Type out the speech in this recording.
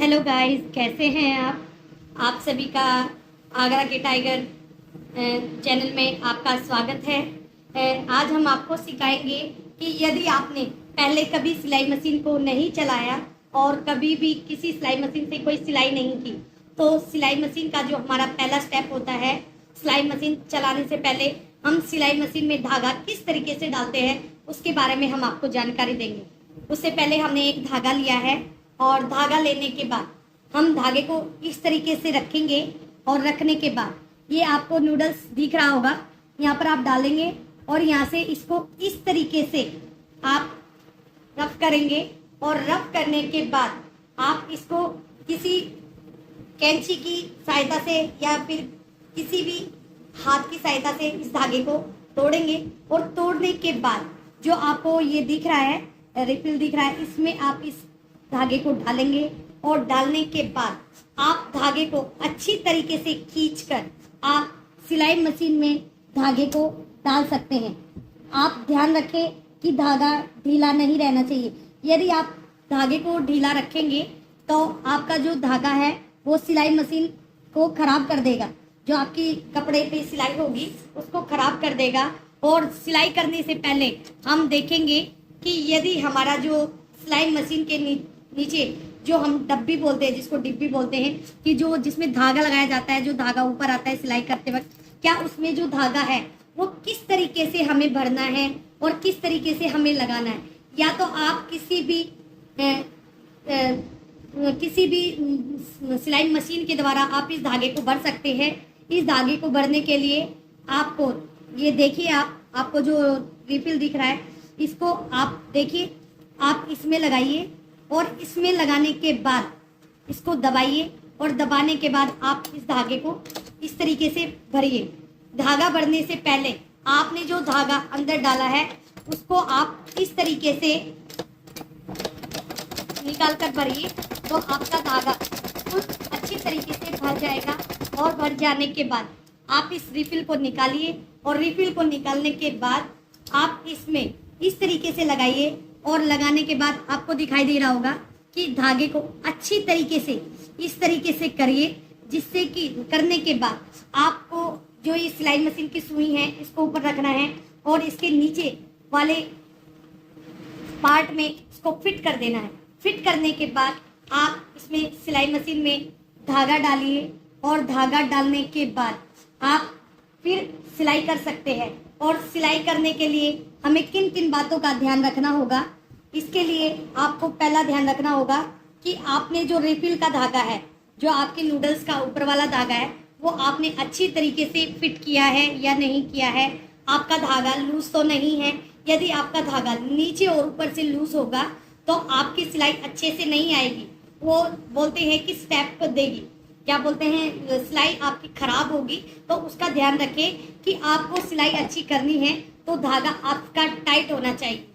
Hello guys, कैसे हैं आप सभी का आगरा के टाइगर चैनल में आपका स्वागत है। आज हम आपको सिखाएंगे कि यदि आपने पहले कभी सिलाई मशीन को नहीं चलाया और कभी भी किसी सिलाई मशीन से कोई सिलाई नहीं की, तो सिलाई मशीन का जो हमारा पहला स्टेप होता है, सिलाई मशीन चलाने से पहले हम सिलाई मशीन में धागा किस तरीके से डालते हैं उसके बारे में हम आपको जानकारी देंगे। उससे पहले हमने एक धागा लिया है और धागा लेने के बाद हम धागे को इस तरीके से रखेंगे और रखने के बाद ये आपको नूडल्स दिख रहा होगा, यहाँ पर आप डालेंगे और यहाँ से इसको इस तरीके से आप रफ करेंगे और रफ करने के बाद आप इसको किसी कैंची की सहायता से या फिर किसी भी हाथ की सहायता से इस धागे को तोड़ेंगे और तोड़ने के बाद जो आपको ये दिख रहा है, रिफिल दिख रहा है, इसमें आप इस धागे को डालेंगे और डालने के बाद आप धागे को अच्छी तरीके से खींचकर आप सिलाई मशीन में धागे को डाल सकते हैं। आप ध्यान रखें कि धागा ढीला नहीं रहना चाहिए। यदि आप धागे को ढीला रखेंगे तो आपका जो धागा है वो सिलाई मशीन को खराब कर देगा, जो आपकी कपड़े पे सिलाई होगी उसको खराब कर देगा। और सिलाई करने से पहले हम देखेंगे कि यदि हमारा जो सिलाई मशीन के नीचे जो हम डब्बी बोलते हैं, जिसको डिब्बी बोलते हैं, कि जो जिसमें धागा लगाया जाता है, जो धागा ऊपर आता है सिलाई करते वक्त, क्या उसमें जो धागा है वो किस तरीके से हमें भरना है और किस तरीके से हमें लगाना है। या तो आप किसी भी सिलाई मशीन के द्वारा आप इस धागे को भर सकते हैं। इस धागे को भरने के लिए आपको ये देखिए, आपको जो रिफिल दिख रहा है इसको आप देखिए, आप इसमें लगाइए और इसमें लगाने के बाद इसको दबाइए और दबाने के बाद आप इस धागे को इस तरीके से भरिए। धागा भरने से पहले आपने जो धागा अंदर डाला है उसको आप इस तरीके से निकाल कर भरिए, तो आपका धागा बिल्कुल अच्छी तरीके से भर जाएगा। और भर जाने के बाद आप इस रिफिल को निकालिए और रिफिल को निकालने के बाद आप इसमें इस तरीके से लगाइए और लगाने के बाद आपको दिखाई दे रहा होगा कि धागे को अच्छी तरीके से इस तरीके से करिए, जिससे कि करने के बाद आपको जो ये सिलाई मशीन की सुई है इसको ऊपर रखना है और इसके नीचे वाले पार्ट में इसको फिट कर देना है। फिट करने के बाद आप इसमें सिलाई मशीन में धागा डालिए और धागा डालने के बाद आप फिर सिलाई कर सकते हैं। और सिलाई करने के लिए हमें किन किन बातों का ध्यान रखना होगा, इसके लिए आपको पहला ध्यान रखना होगा कि आपने जो रिफिल का धागा है, जो आपके नूडल्स का ऊपर वाला धागा है, वो आपने अच्छी तरीके से फिट किया है या नहीं किया है। आपका धागा लूज तो नहीं है। यदि आपका धागा नीचे और ऊपर से लूज होगा तो आपकी सिलाई अच्छे से नहीं आएगी। वो बोलते हैं कि स्टेप देगी, क्या बोलते हैं, सिलाई आपकी खराब होगी। तो उसका ध्यान रखें कि आपको सिलाई अच्छी करनी है तो धागा आपका टाइट होना चाहिए।